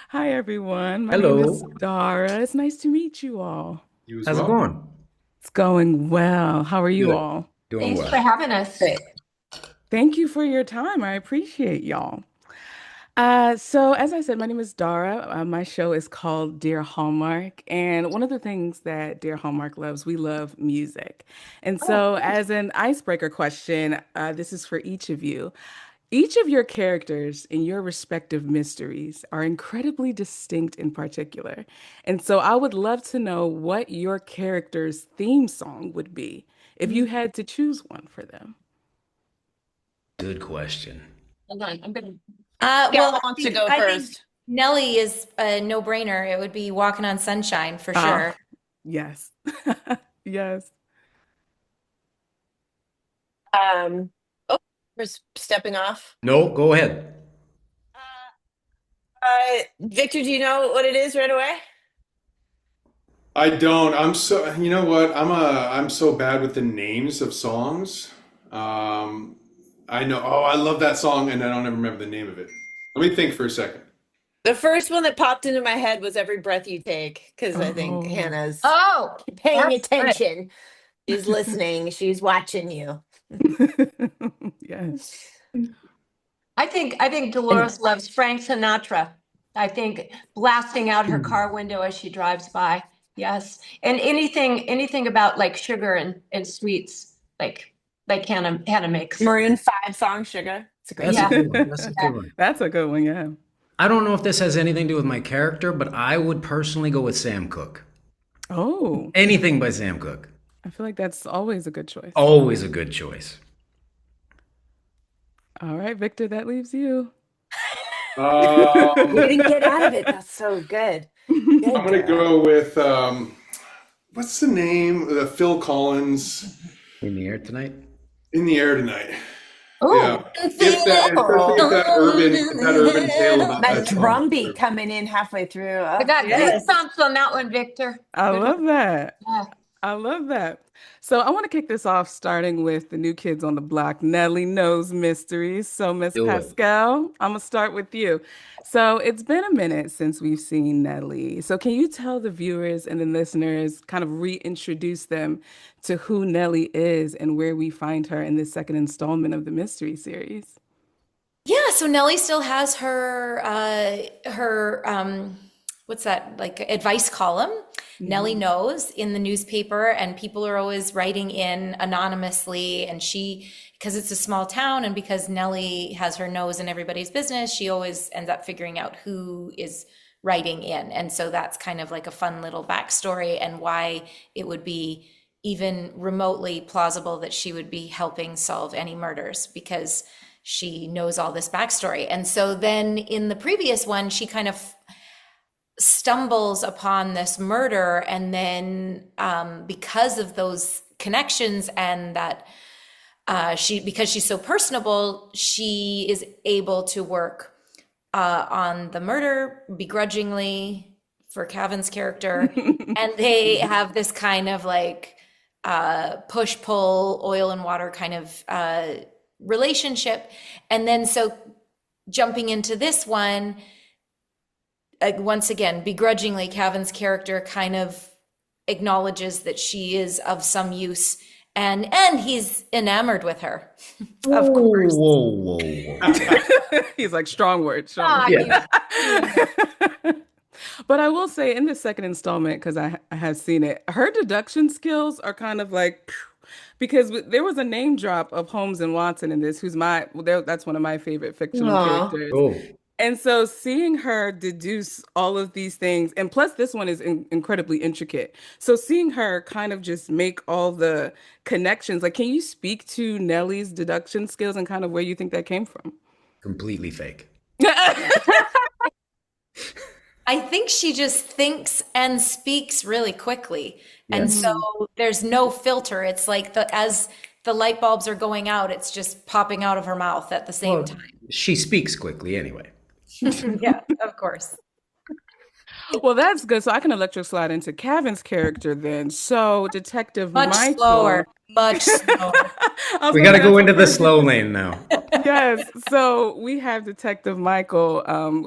Hi, everyone. My name is Hello. Dara. It's nice to meet you all. You as How's it well. going? It's going well. How are you Good. all? Doing Thanks well. for having us. Great. Thank you for your time. I appreciate y'all. So, as I said, my name is Dara. My show is called Dear Hallmark. And one of the things that Dear Hallmark loves, we love music. And Oh, so, as an icebreaker question, this is for each of you. Each of your characters in your respective mysteries are incredibly distinct in particular. And so I would love to know what your character's theme song would be if you had to choose one for them. Good question. hold on. I'm gonna. Well, Gal wants to go I think first. Nelly is a no-brainer. It would be Walking on Sunshine for Ah, sure. yes. Yes. Oh, who's stepping off? No, go ahead. Victor, do you know what it is right away? I don't. I'm so. You know what? I'm so bad with the names of songs. Um, I know. Oh, I love that song, and I don't ever remember the name of it. Let me think for a second. The first one that popped into my head was Every Breath You Take, because I think Oh, Hannah's Oh, paying that's good. attention. She's listening. She's watching you. yes. I think And Dolores loves Frank Sinatra. I think blasting out her car window as she drives by. Yes. And anything about like sugar and sweets, like Hannah makes. Maroon 5 song Sugar. It's a great That's a Yeah. song. good one. That's a good Yeah. one. That's a good one, yeah. I don't know if this has anything to do with my character, but I would personally go with Sam Cooke. Oh, Anything by Sam Cooke. I feel like that's always a good choice. Always a good choice. All right, Victor, that leaves you. You Um, didn't get out of it. That's so good. I'm Good gonna girl. go with what's the name? The Phil Collins In the air tonight. "In the Air Tonight." Oh, Yeah, if that, especially if that urban tale about That that song is drum beat true. coming in halfway through. I Oh, got yes. goosebumps on that one, Victor. I Good one. love that. Yeah. I love that. So I want to kick this off starting with the new kids on the block, Nelly Knows Mysteries. So Miss Do it. Pascal, I'm gonna start with you. So it's been a minute since we've seen Nelly. So can you tell the viewers and the listeners, kind of reintroduce them to who Nelly is and where we find her in the second installment of the mystery series? Yeah, so Nellie still has her what's that, like advice column. Nellie Mhm. knows in the newspaper, and people are always writing in anonymously. And she, because it's a small town, and because Nellie has her nose in everybody's business, she always ends up figuring out who is writing in. And so that's kind of like a fun little backstory and why it would be even remotely plausible that she would be helping solve any murders because she knows all this backstory. And so then in the previous one, she kind of stumbles upon this murder. And then because of those connections and that because she's so personable, she is able to work on the murder begrudgingly for Cavan's character. And they have this kind of like push pull, oil and water kind of relationship. And then so jumping into this one, once again, begrudgingly, Cavan's character kind of acknowledges that she is of some use and he's enamored with her, of Whoa, course. whoa, whoa. He's like, strong word, strong Ah, word. Yeah. But I will say in the second installment, because I have seen it, her deduction skills are kind of like, phew, because there was a name drop of Holmes and Watson in this, who's that's one of my favorite fictional Aw. characters. Oh, And so seeing her deduce all of these things, and plus this one is incredibly intricate. So seeing her kind of just make all the connections, like, can you speak to Nellie's deduction skills and kind of where you think that came from? completely fake. I think she just thinks and speaks really quickly. And Yes. so there's no filter. It's like as the light bulbs are going out, it's just popping out of her mouth at the same Well, time. she speaks quickly anyway. Yeah, of course. Well, that's good. So I can electric slide into Kevin's character then. So Detective Much Michael. slower, much slower. I was We gonna got say to go that's into the pretty slow good. lane now. Yes. So we have Detective Michael,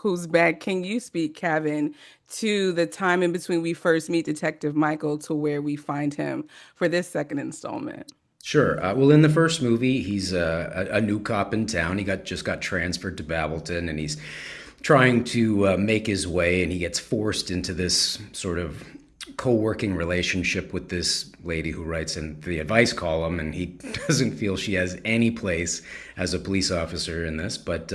who's back. Can you speak, Kevin, to the time in between we first meet Detective Michael to where we find him for this second installment? Sure. Well, in the first movie, he's a new cop in town. He just got transferred to Babelton, and he's trying to make his way, and he gets forced into this sort of co-working relationship with this lady who writes in the advice column, and he doesn't feel she has any place as a police officer in this. But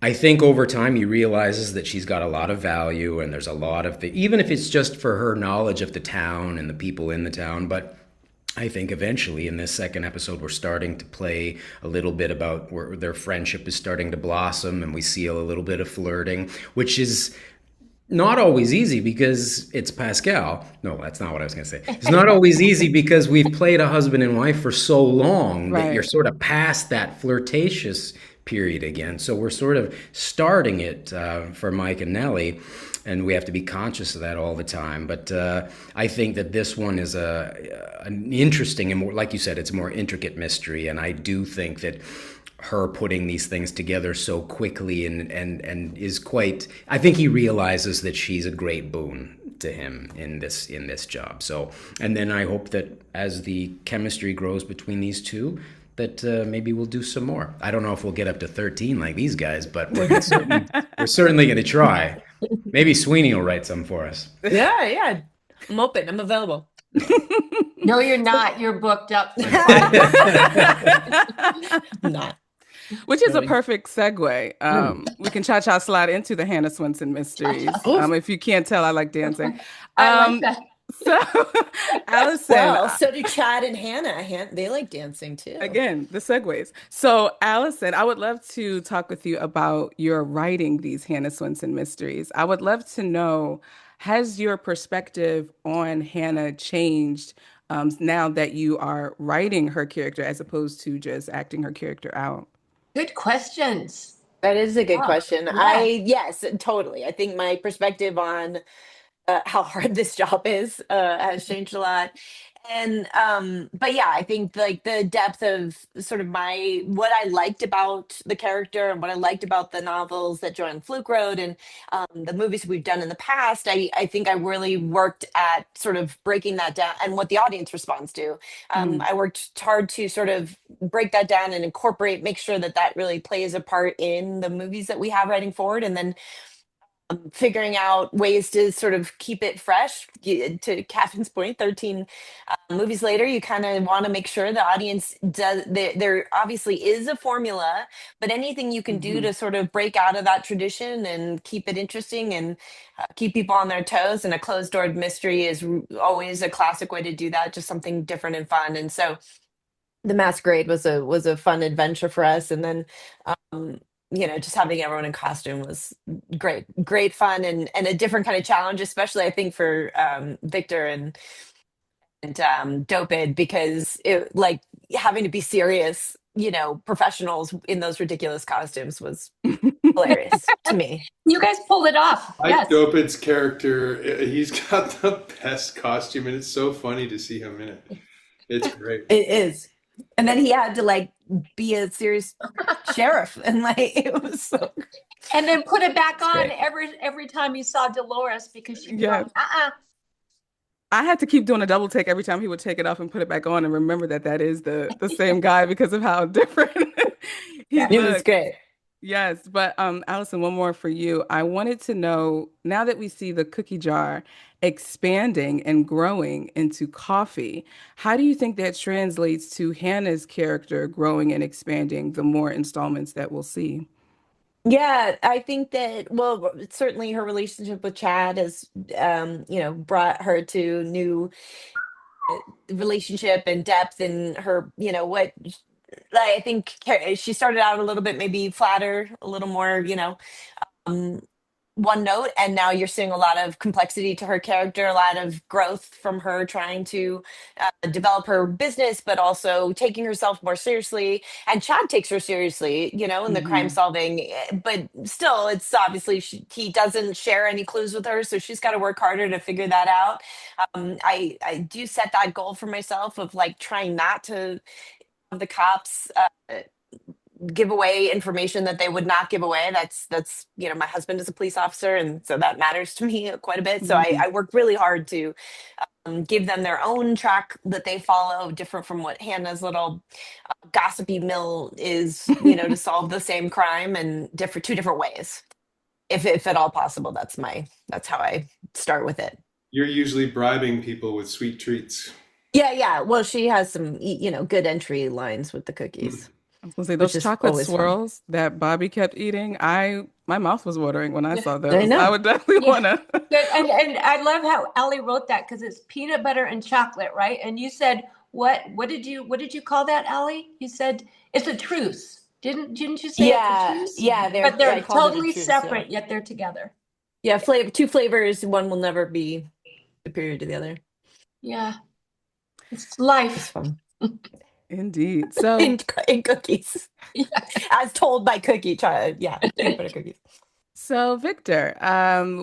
I think over time he realizes that she's got a lot of value, and there's a lot of the, even if it's just for her knowledge of the town and the people in the town, but I think eventually in this second episode, we're starting to play a little bit about where their friendship is starting to blossom, and we see a little bit of flirting, which is not always easy because it's Pascal. No, that's not what I was going to say. It's not always easy because we've played a husband and wife for so long that you're Right. sort of past that flirtatious period again. So we're sort of starting it for Mike and Nelly, and we have to be conscious of that all the time. But I think that this one is an interesting and more, like you said, it's a more intricate mystery, and I do think that her putting these things together so quickly and is quite, I think he realizes that she's a great boon to him in this job. So, and then I hope that as the chemistry grows between these two, that maybe we'll do some more. I don't know if we'll get up to 13 like these guys, but we're certainly going to try. Maybe Sweeney will write some for us. Yeah, yeah. I'm open. I'm available. No, you're not. You're booked up for I'm not. Which is a Really. perfect segue. We can cha-cha slide into the Hannah Swensen mysteries. Oh, If you can't tell, I like dancing. I like Um, that. so, Allison, well, so do Chad and Hannah. They like dancing too. again, the segues. So, Allison, I would love to talk with you about your writing these Hannah Swensen mysteries. I would love to know, has your perspective on Hannah changed now that you are writing her character as opposed to just acting her character out? Good questions. That is a good Oh, question. yeah. Yes, totally. I think my perspective on how hard this job is has changed a lot. And but yeah, I think like the depth of sort of my what I liked about the character and what I liked about the novels that Joanne Fluke wrote and the movies we've done in the past, I think I really worked at sort of breaking that down and what the audience responds to. Mm, I worked hard to sort of break that down and incorporate, make sure that that really plays a part in the movies that we have writing forward, and then figuring out ways to sort of keep it fresh. To Catherine's point, 13 movies later, you kind of want to make sure the audience does. There obviously is a formula, but anything you can do mhm. to sort of break out of that tradition and keep it interesting and keep people on their toes. And a closed door mystery is always a classic way to do that. Just something different and fun. And so the masquerade was a fun adventure for us, and then just having everyone in costume was great fun and a different kind of challenge, especially I think for Victor and Doped, because it like having to be serious, professionals in those ridiculous costumes was hilarious to me. You guys pulled it off. Mike Yes. Dopit's character, he's got the best costume, and it's so funny to see him in it. It's great. It is. And then he had to like be a serious sheriff, and like it was so And then put it back it's on great. every time you saw Dolores because she'd be Yes. going, uh-uh. I had to keep doing a double take every time he would take it off and put it back on and remember that that is the same guy because of how different he Yeah. It was looked. great. Yes, but Allison, one more for you. I wanted to know, now that we see the cookie jar expanding and growing into coffee, how do you think that translates to Hannah's character growing and expanding the more installments that we'll see? Yeah, I think that, well, certainly her relationship with Chad has, brought her to new relationship and depth in her, what like, I think she started out a little bit maybe flatter, a little more, one note, and now you're seeing a lot of complexity to her character, a lot of growth from her trying to develop her business, but also taking herself more seriously. And Chad takes her seriously, in the crime Hmm. solving, but still, it's obviously he doesn't share any clues with her, so she's got to work harder to figure that out. I do set that goal for myself of like trying not to have the cops give away information that they would not give away. That's my husband is a police officer, and so that matters to me quite a bit. So I work really hard to give them their own track that they follow, different from what Hannah's little gossipy mill is, to solve the same crime and different two different ways, if at all possible. That's how I start with it. You're usually bribing people with sweet treats. Yeah. Well, she has some, good entry lines with the Mm. cookies, I was gonna say which those is chocolate always fun. swirls that Bobby kept eating. My mouth was watering when I Yeah. saw I those. I know. would definitely Yeah. wanna. Good. And I love how Ellie wrote that because it's peanut butter and chocolate, right? And you said what did you call that, Ellie? You said it's a truce. Didn't you say it's a truce? Yeah. But I they're called it a totally truce. Yeah. separate, yet they're together. Yeah, two flavors. One will never be superior to the other. Yeah. It's It's life. fun. Indeed. In, So in cookies, Yeah. as told by Cookie. Yeah, peanut butter cookies. So, Victor,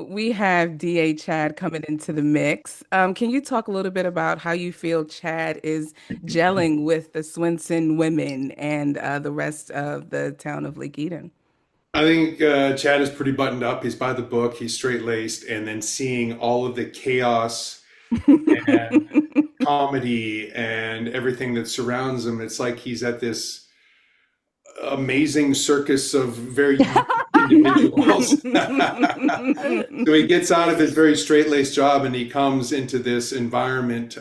we have DA Chad coming into the mix. Can you talk a little bit about how you feel Chad is gelling with the Swensen women and the rest of the town of Lake Eden? I think Chad is pretty buttoned up. He's by the book. He's straight laced, and then seeing all of the chaos and comedy and everything that surrounds him, it's like he's at this amazing circus of very unique individuals. So he gets out of his very straight-laced job and he comes into this environment.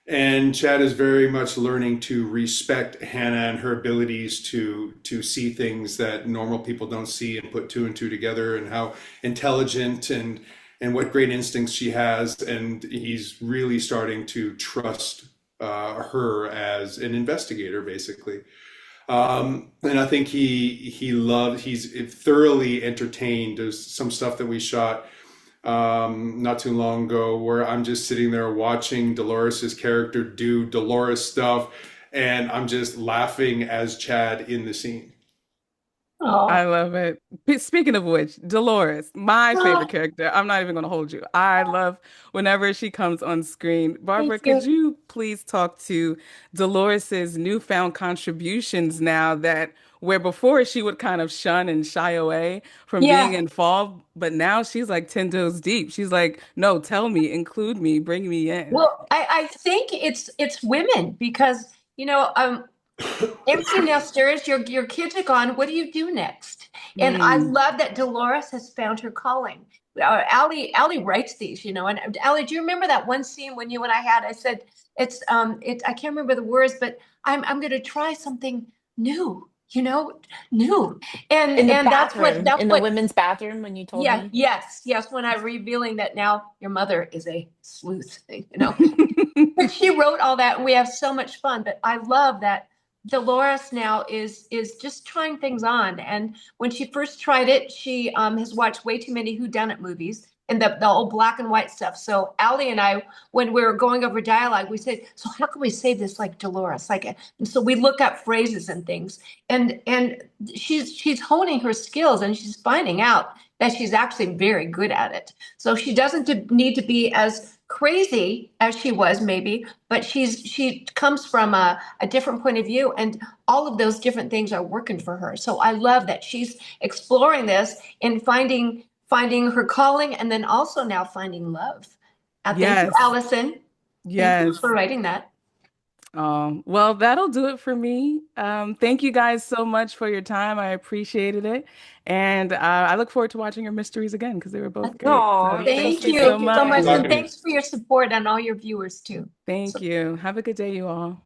And Chad is very much learning to respect Hannah and her abilities to see things that normal people don't see and put two and two together, and how intelligent and what great instincts she has. And he's really starting to trust her as an investigator, basically. And I think he's thoroughly entertained. There's some stuff that we shot not too long ago where I'm just sitting there watching Dolores's character do Dolores stuff, and I'm just laughing as Chad in the scene. I Oh. love it. Speaking of which, Dolores, my favorite character. I'm not even going to hold you. I love whenever she comes on screen. Thank Barbara, could you. you please talk to Dolores's newfound contributions now that where before she would kind of shun and shy away from being Yeah. involved, but now she's like 10 toes deep. She's like, no, tell me, include me, bring me in. Well, I think it's women because empty nesters, your kids are gone. What do you do next? And I Mm, love that Dolores has found her calling. Allie writes these, and Allie, do you remember that one scene when you and I had? I said I can't remember the words, but I'm going to try something new, new, and In the and that's what bathroom, that's in the what. women's bathroom, when you told Yeah, me. yes, when I'm revealing that now your mother is a sleuth, but she wrote all that, and we have so much fun. But I love that Dolores now is just trying things on. And when she first tried it, she has watched way too many whodunit movies and the old black and white stuff. So Allie and I, when we were going over dialogue, we said, "So how can we say this like Dolores?" And so we look up phrases and things, and she's honing her skills, and she's finding out that she's actually very good at it. So she doesn't need to be as crazy as she was maybe, but she comes from a different point of view, and all of those different things are working for her. So I love that she's exploring this and finding her calling, and then also now finding love. Thank you, yes, Allison. Thank you for yes. writing that. Well, that'll do it for me. Thank you guys so much for your time. I appreciated it. And I look forward to watching your mysteries again because they were both great. Oh, So you're so Thank thank you sweet. so you Thank you, so Good much, much. and talking to Diane. you. thanks for your support and all your viewers too. Thank So you. Have a good day, you all.